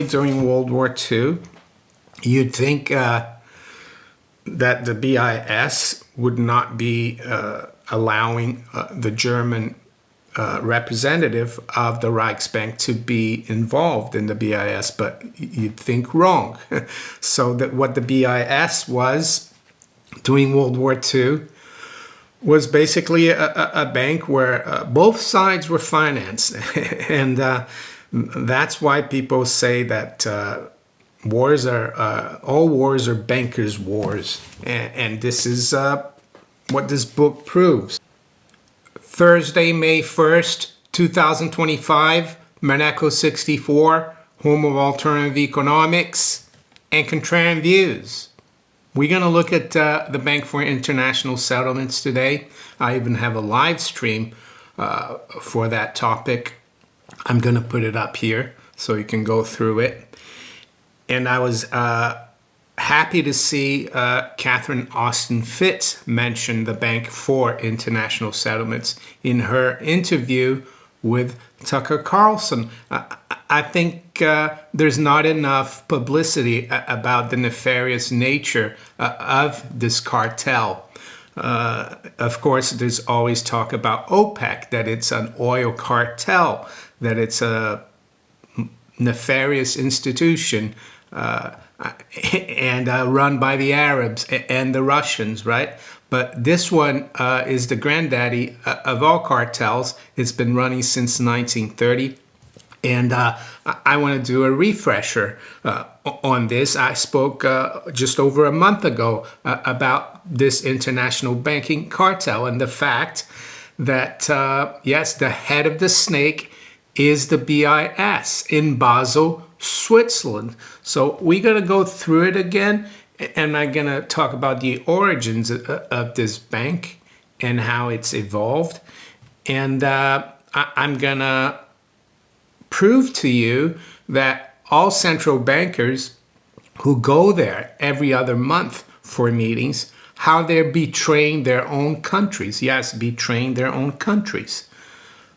During World War II, you'd think that the BIS would not be allowing the German representative of the Reichsbank to be involved in the BIS, but you'd think wrong. So that what the BIS was during World War II was basically a bank where both sides were financed. And that's why people say that wars are, all wars are bankers' wars. And this is what this book proves. Thursday, May 1st, 2025, Maneco 64, home of alternative economics and contrarian views. We're going to look at the Bank for International Settlements today. I even have a live stream for that topic. I'm going to put it up here so you can go through it. And I was happy to see Catherine Austin Fitts mention the Bank for International Settlements in her interview with Tucker Carlson. I think there's not enough publicity about the nefarious nature of this cartel. Of course, there's always talk about OPEC, that it's an oil cartel, that it's a nefarious institution and run by the Arabs and the Russians, right? But this one is the granddaddy of all cartels. It's been running since 1930. And I want to do a refresher on this. I spoke just over a month ago about this international banking cartel and the fact that, yes, the head of the snake is the BIS in Basel, Switzerland. So we're going to go through it again, and I'm going to talk about the origins of this bank and how it's evolved. And I'm going to prove to you that all central bankers who go there every other month for meetings, how they're betraying their own countries. Yes, betraying their own countries.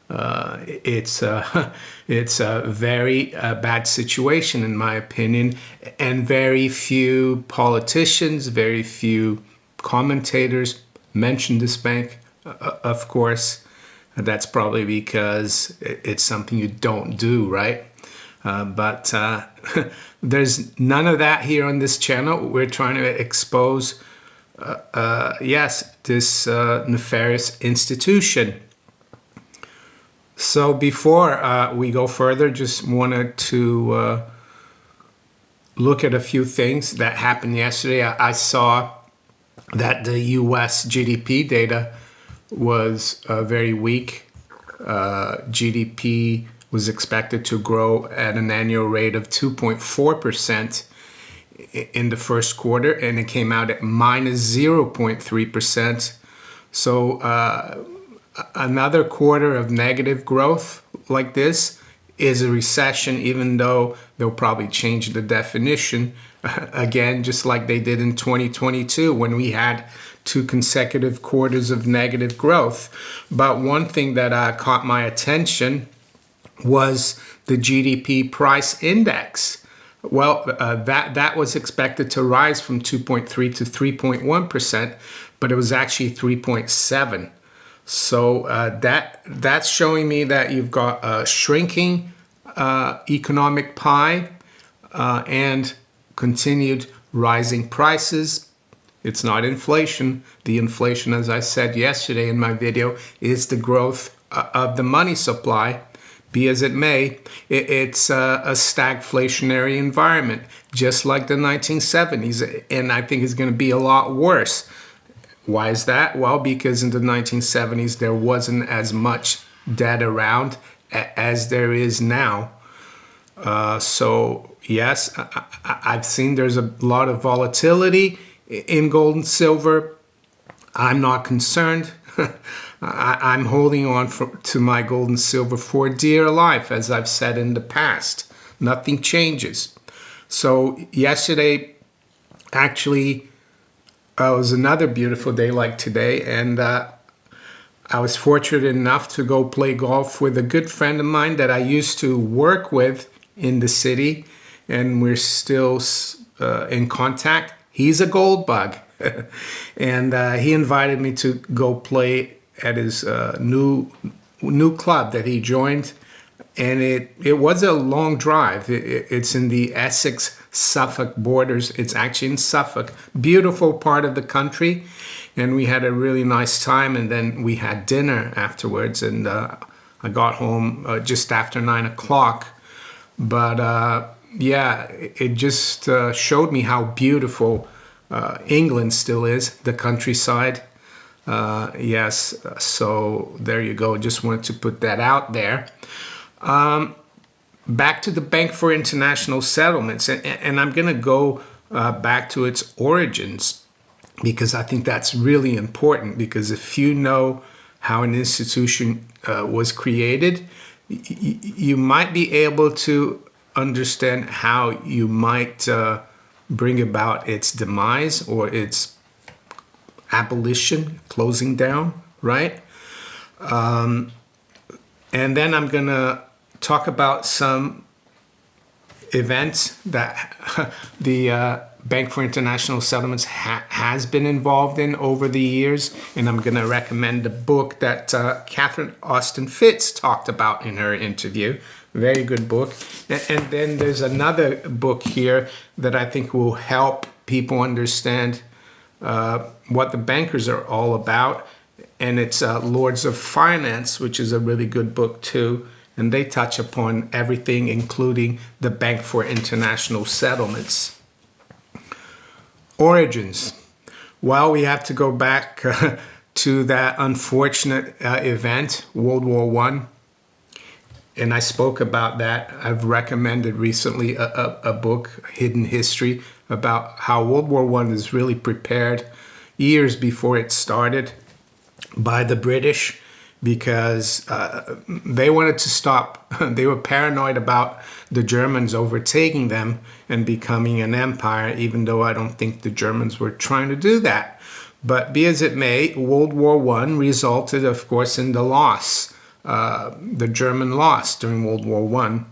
It's a very bad situation, in my opinion, and very few politicians, very few commentators mention this bank. Of course, that's probably because it's something you don't do, right? But there's none of that here on this channel. We're trying to expose, yes, this nefarious institution. So before we go further, just wanted to look at a few things that happened yesterday. I saw that the US GDP data was very weak. GDP was expected to grow at an annual rate of 2.4% in the first quarter, and it came out at minus 0.3%. So another quarter of negative growth like this is a recession, even though they'll probably change the definition again, just like they did in 2022 when we had 2 consecutive quarters of negative growth. But one thing that caught my attention was the GDP price index. Well, that was expected to rise from 2.3 to 3.1%, but it was actually 3.7. So that's showing me that you've got a shrinking economic pie and continued rising prices. It's not inflation. The inflation, as I said yesterday in my video, is the growth of the money supply. Be as it may, it's a stagflationary environment, just like the 1970s, and I think it's going to be a lot worse. Why is that? Well, because in the 1970s, there wasn't as much debt around as there is now. So, yes, I've seen there's a lot of volatility in gold and silver. I'm not concerned. I'm holding on to my gold and silver for dear life, as I've said in the past. Nothing changes. So, yesterday, actually, it was another beautiful day like today, and I was fortunate enough to go play golf with a good friend of mine that I used to work with in the city. and we're still in contact. He's a gold bug. And he invited me to go play at his new club that he joined. And it was a long drive. It's in the Essex-Suffolk borders. It's actually in Suffolk. Beautiful part of the country. And we had a really nice time. And then we had dinner afterwards. And I got home just after 9 o'clock. But yeah, it just showed me how beautiful England still is, the countryside. Yes, so there you go. Just wanted to put that out there. Back to the Bank for International Settlements, and I'm going to go back to its origins, because I think that's really important, because if you know how an institution was created, you might be able to understand how you might bring about its demise or its abolition, closing down, right? And then I'm going to talk about some events that the Bank for International Settlements has been involved in over the years. And I'm going to recommend a book that Catherine Austin Fitts talked about in her interview. Very good book. And then there's another book here that I think will help people understand what the bankers are all about. And it's Lords of Finance, which is a really good book too. And they touch upon everything, including the Bank for International Settlements. Origins. Well, we have to go back to that unfortunate event, World War I. And I spoke about that. I've recommended recently a book, Hidden History, about how World War I is really prepared years before it started by the British, because they wanted to stop. They were paranoid about the Germans overtaking them and becoming an empire, even though I don't think the Germans were trying to do that. But be as it may, World War I resulted, of course, in the loss. The German loss during World War I.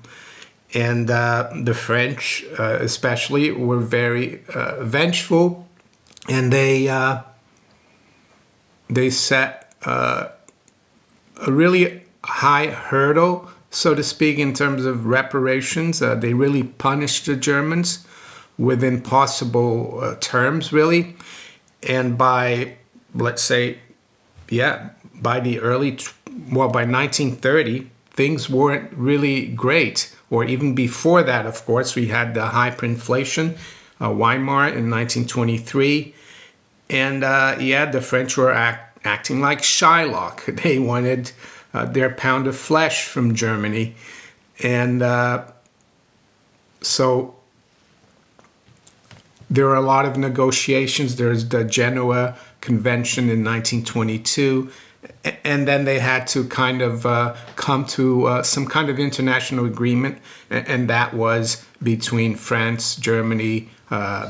And the French, especially, were very vengeful, and they set a really high hurdle, so to speak, in terms of reparations. They really punished the Germans with impossible terms, really. And by, let's say, by the by 1930, things weren't really great. Or even before that, of course, we had the hyperinflation, Weimar in 1923. And the French were acting like Shylock. They wanted their pound of flesh from Germany. And so there were a lot of negotiations. There's the Genoa Convention in 1922. And then they had to kind of come to some kind of international agreement. And that was between France, Germany,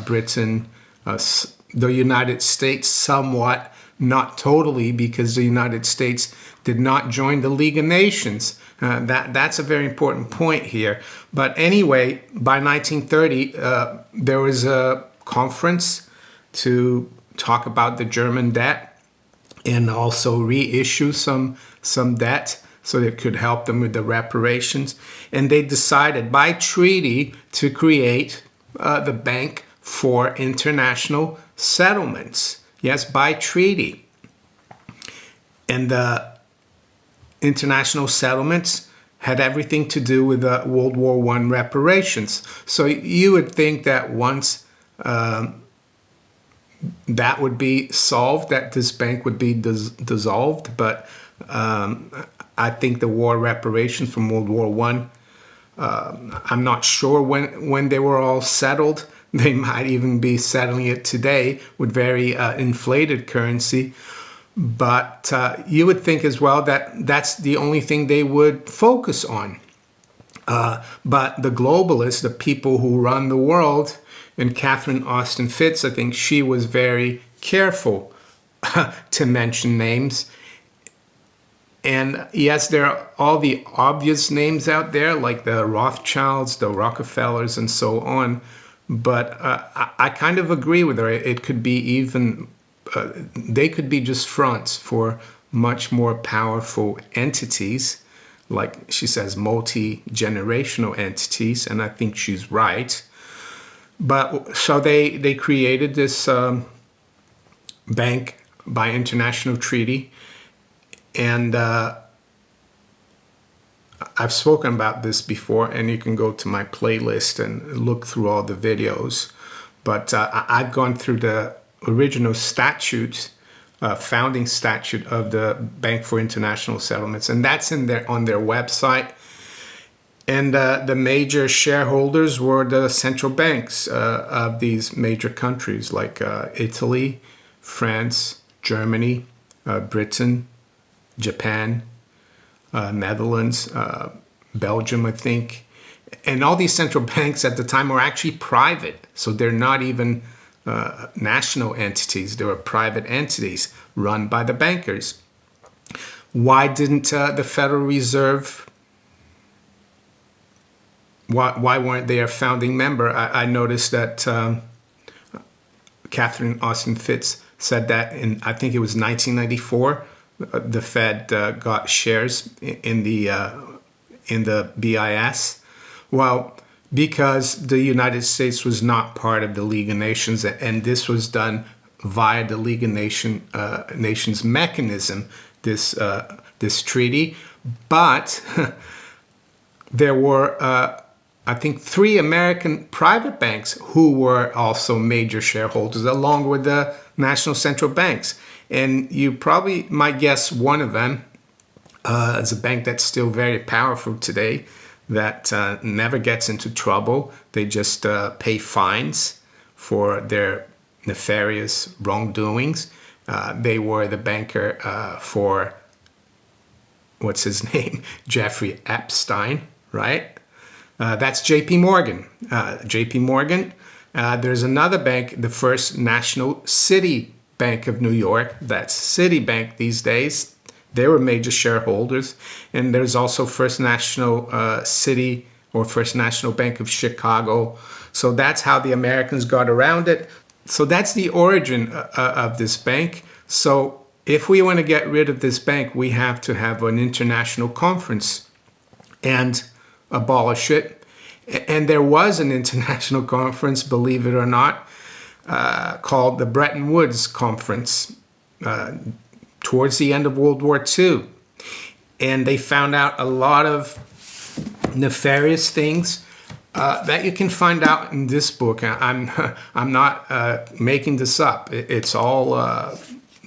Britain, the United States somewhat, not totally, because the United States did not join the League of Nations. That's a very important point here. But anyway, by 1930, there was a conference to talk about the German debt and also reissue some debt so it could help them with the reparations. And they decided by treaty to create the Bank for International Settlements. Yes, by treaty. And the international settlements had everything to do with the World War I reparations. So you would think that once that would be solved, that this bank would be dissolved. But I think the war reparations from World War I, I'm not sure when they were all settled. They might even be settling it today with very inflated currency. But you would think as well that that's the only thing they would focus on. But the globalists, the people who run the world, and Catherine Austin Fitts, I think she was very careful to mention names. And yes, there are all the obvious names out there, like the Rothschilds, the Rockefellers, and so on. But I kind of agree with her. It could be even, they could be just fronts for much more powerful entities, like she says, multi-generational entities. And I think she's right. But so they created this bank by international treaty. And I've spoken about this before, and you can go to my playlist and look through all the videos. But I've gone through the original statute, founding statute of the Bank for International Settlements, and that's on their website. And the major shareholders were the central banks of these major countries like Italy, France, Germany, Britain, Japan, Netherlands, Belgium, I think. And all these central banks at the time were actually private. So they're not even national entities. They were private entities run by the bankers. Why didn't the Federal Reserve, why weren't they a founding member? I noticed that Catherine Austin Fitts said that in, I think it was 1994, the Fed got shares in the BIS. Well, because the United States was not part of the League of Nations, and this was done via the League of Nations mechanism, this treaty. But there were, I think, 3 American private banks who were also major shareholders, along with the national central banks. And you probably might guess one of them is a bank that's still very powerful today, that never gets into trouble. They just pay fines for their nefarious wrongdoings. They were the banker for, what's his name? Jeffrey Epstein, right? That's JP Morgan. JP Morgan. There's another bank, the First National City Bank of New York. That's Citibank these days. They were major shareholders. And there's also First National City or First National Bank of Chicago. So that's how the Americans got around it. So that's the origin of this bank. So if we want to get rid of this bank, we have to have an international conference and abolish it. And there was an international conference, believe it or not, called the Bretton Woods Conference towards the end of World War II. And they found out a lot of nefarious things that you can find out in this book. I'm not making this up. It's all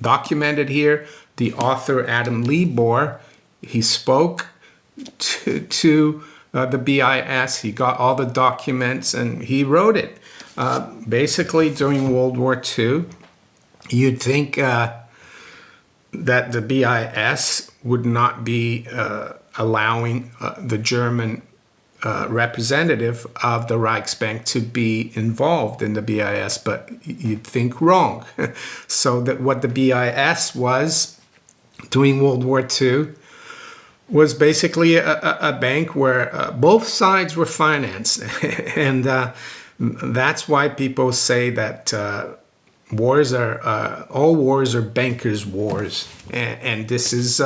documented here. The author, Adam Libor, he spoke to the BIS. He got all the documents and he wrote it. Basically, during World War II, you'd think that the BIS would not be allowing the German representative of the Reichsbank to be involved in the BIS, but you'd think wrong. So that what the BIS was during World War II was basically a bank where both sides were financed. And that's why people say that wars are, all wars are bankers' wars. And this is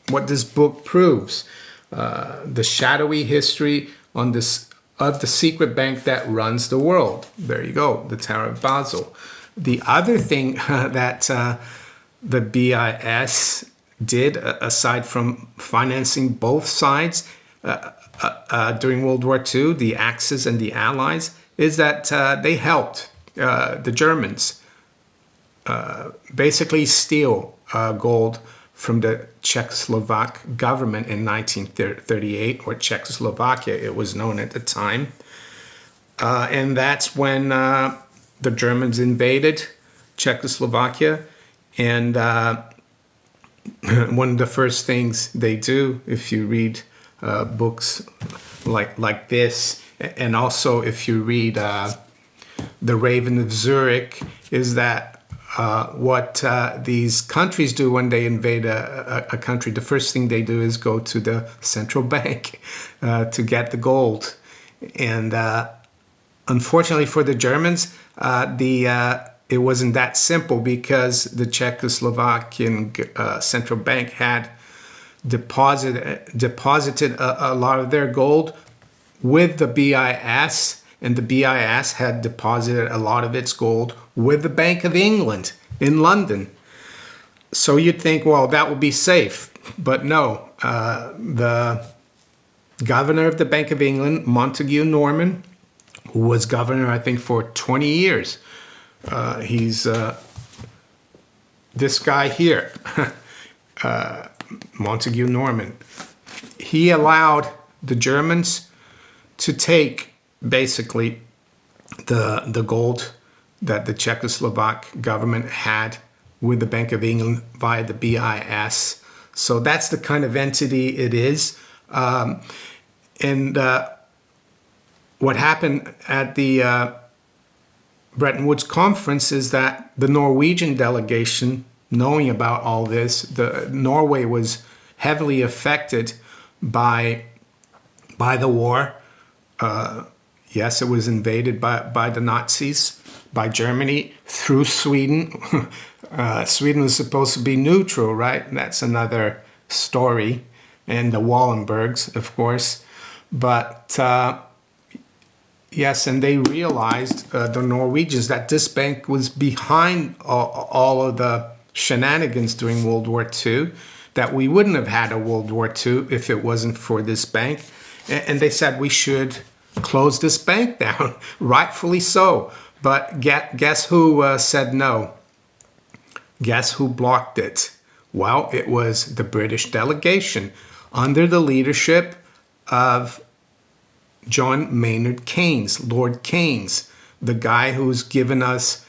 what this book proves. The shadowy history on this of the secret bank that runs the world. There you go, the Tower of Basel. The other thing that the BIS did, aside from financing both sides during World War II, the Axis and the Allies, is that they helped the Germans basically steal gold from the Czechoslovak government in 1938, or Czechoslovakia, it was known at the time. And that's when the Germans invaded Czechoslovakia. And one of the first things they do, if you read books like this, and also if you read The Raven of Zurich, is that what these countries do when they invade a country, the first thing they do is go to the central bank to get the gold. And unfortunately for the Germans, it wasn't that simple, because the Czechoslovakian central bank had deposited a lot of their gold with the BIS, and the BIS had deposited a lot of its gold with the Bank of England in London. So you'd think, well, that would be safe. But no, the governor of the Bank of England, Montague Norman, who was governor, I think, for 20 years. He's this guy here, Montague Norman. He allowed the Germans to take basically the gold that the Czechoslovak government had with the Bank of England via the BIS. So that's the kind of entity it is. What happened at the Bretton Woods conference is that the Norwegian delegation, knowing about all this, Norway was heavily affected by the war. Yes, it was invaded by the Nazis, by Germany, through Sweden. Sweden was supposed to be neutral, right? That's another story. And the Wallenbergs, of course. But yes, and they realized, the Norwegians, that this bank was behind all of the shenanigans during World War II, that we wouldn't have had a World War II if it wasn't for this bank. And they said we should close this bank down, rightfully so. But guess who said no? Guess who blocked it? Well, it was the British delegation under the leadership of John Maynard Keynes, Lord Keynes, the guy who's given us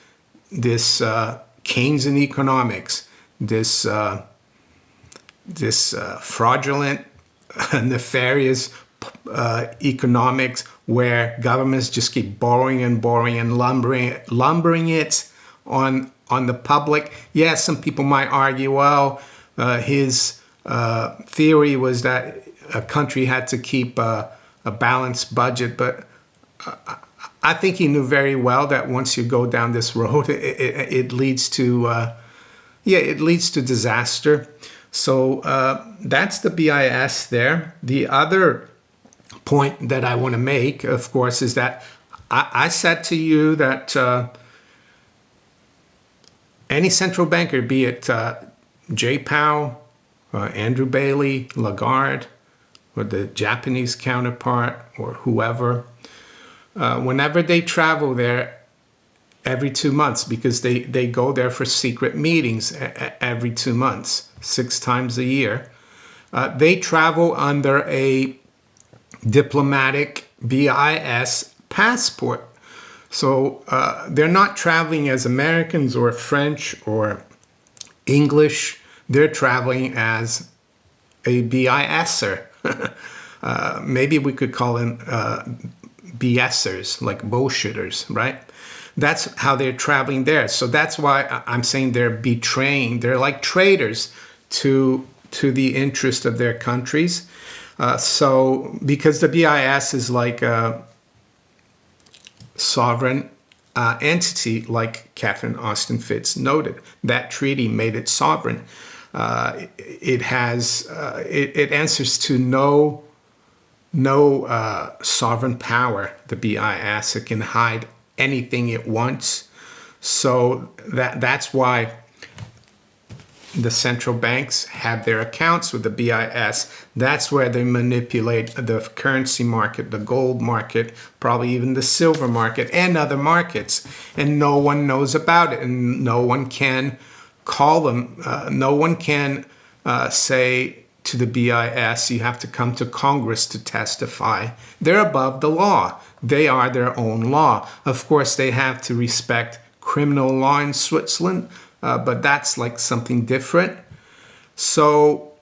this Keynesian economics, this fraudulent, nefarious economics where governments just keep borrowing and borrowing and lumbering it on the public. Yes, some people might argue, well, his theory was that a country had to keep a balanced budget, but I think he knew very well that once you go down this road, it leads to disaster. So that's the BIS there. The other point that I want to make, of course, is that I said to you that any central banker, be it Jay Powell, Andrew Bailey, Lagarde, or the Japanese counterpart, or whoever, whenever they travel there every 2 months, because they go there for secret meetings every 2 months, 6 times a year, they travel under a diplomatic BIS passport. So they're not traveling as Americans or French or English. They're traveling as a BISer. Maybe we could call them BSers, like bullshitters, right? That's how they're traveling there. So that's why I'm saying they're betraying. They're like traitors to the interest of their countries. So because the BIS is like a sovereign entity, like Catherine Austin Fitts noted, that treaty made it sovereign. It has it answers to no sovereign power. The BIS, it can hide anything it wants. So that's why the central banks have their accounts with the BIS. That's where they manipulate the currency market, the gold market, probably even the silver market and other markets. And no one knows about it, and no one can call them. No one can say to the BIS, you have to come to Congress to testify. They're above the law. They are their own law. Of course, they have to respect criminal law in Switzerland, but that's like something different. So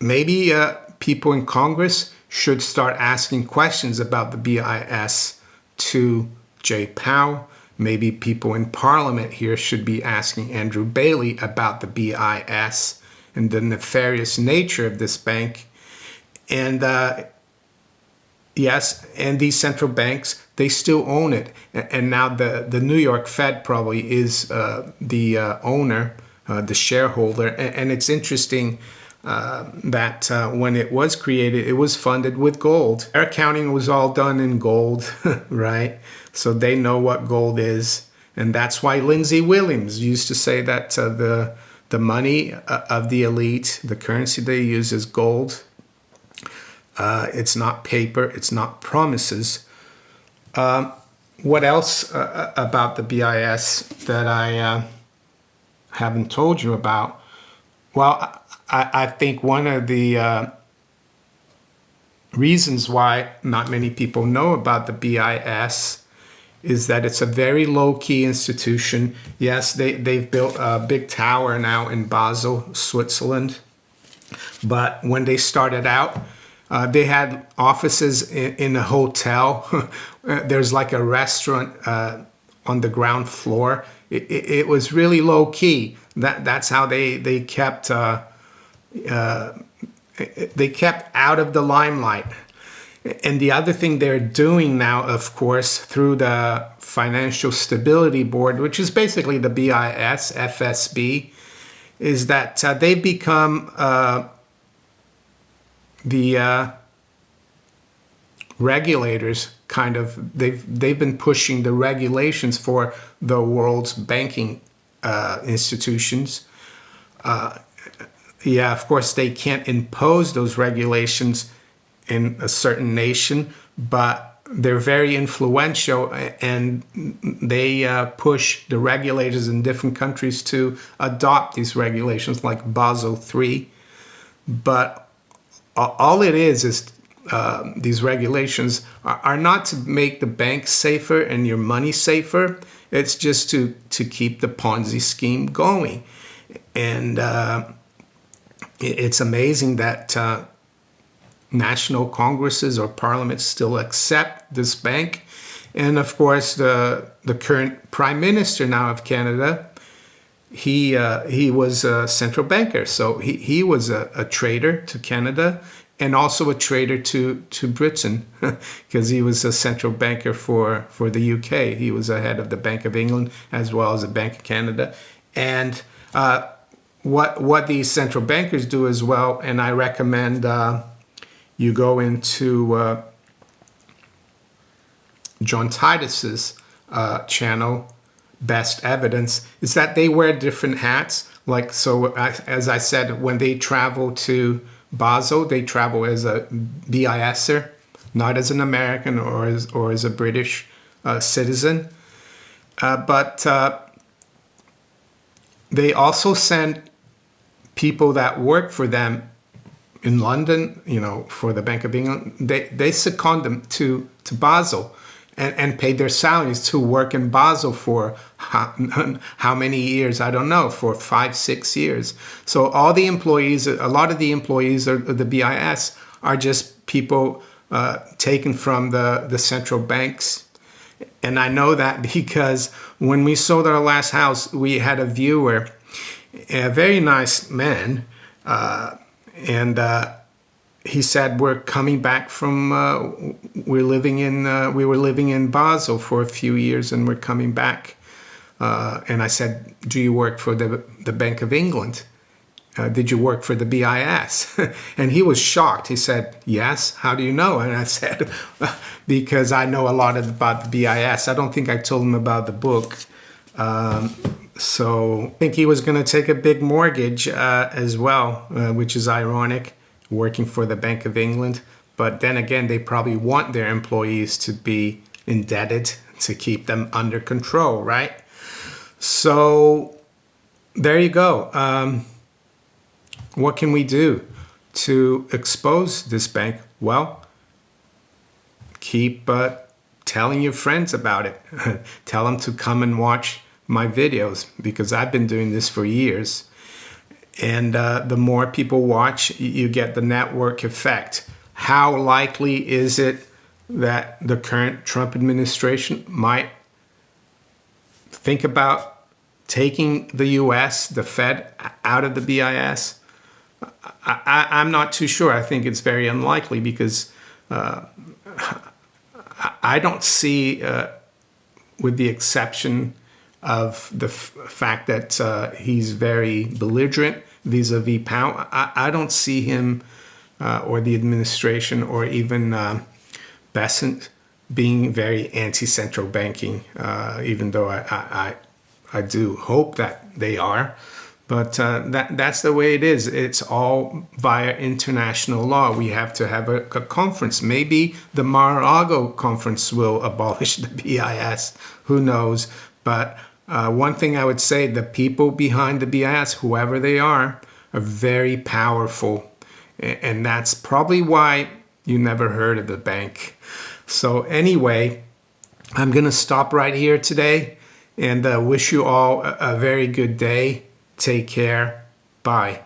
maybe people in Congress should start asking questions about the BIS to Jay Powell, maybe people in Parliament here should be asking Andrew Bailey about the BIS and the nefarious nature of this bank. And yes, and these central banks, they still own it. And now the New York Fed probably is the owner, the shareholder. And it's interesting that when it was created, it was funded with gold. Their accounting was all done in gold, right? So they know what gold is. And that's why Lindsey Williams used to say that the money of the elite, the currency they use is gold. It's not paper. It's not promises. What else about the BIS that I haven't told you about? Well, I think one of the reasons why not many people know about the BIS is that it's a very low-key institution. Yes, they've built a big tower now in Basel, Switzerland. But when they started out, they had offices in a hotel. There's like a restaurant on the ground floor. It was really low key. That's how they kept out of the limelight. And the other thing they're doing now, of course, through the Financial Stability Board, which is basically the BIS, FSB, is that they've become the regulators. Kind of, they've been pushing the regulations for the world's banking institutions. Yeah, of course, they can't impose those regulations in a certain nation, but they're very influential, and they push the regulators in different countries to adopt these regulations like Basel III. But all it is these regulations are not to make the banks safer and your money safer. It's just to keep the Ponzi scheme going. And it's amazing that national congresses or parliaments still accept this bank. And of course, the current prime minister now of Canada, he was a central banker. So he was a traitor to Canada and also a traitor to Britain, because he was a central banker for the UK. He was a head of the Bank of England as well as the Bank of Canada. And what these central bankers do as well, and I recommend you go into John Titus's channel, Best Evidence, is that they wear different hats. Like, so as I said, when they travel to Basel, they travel as a BISer, not as an American or as a British citizen. But they also send people that work for them in London, for the Bank of England. They second them to Basel and pay their salaries to work in Basel for how many years? I don't know, for 5-6 years. So all the employees, a lot of the employees of the BIS are just people taken from the central banks. And I know that because when we sold our last house, we had a viewer, a very nice man, and he said, we're coming back from, we were living in Basel for a few years and we're coming back. And I said, do you work for the Bank of England? Did you work for the BIS? And he was shocked. He said, yes. How do you know? And I said, because I know a lot about the BIS. I don't think I told him about the book. So I think he was going to take a big mortgage as well, which is ironic, working for the Bank of England. But then again, they probably want their employees to be indebted to keep them under control, right? So there you go. What can we do to expose this bank? Well, keep telling your friends about it. Tell them to come and watch my videos, because I've been doing this for years. And the more people watch, you get the network effect. How likely is it that the current Trump administration might think about taking the U.S., the Fed, out of the BIS? I'm not too sure. I think it's very unlikely because I don't see, with the exception of the fact that he's very belligerent vis-a-vis pound, I don't see him or the administration or even Bessent being very anti-central banking, even though I do hope that they are. But that's the way it is. It's all via international law. We have to have a conference. Maybe the Mar-a-Lago conference will abolish the BIS. Who knows? But one thing I would say, the people behind the BIS, whoever they are very powerful. And that's probably why you never heard of the bank. So anyway, I'm going to stop right here today and wish you all a very good day. Take care. Bye.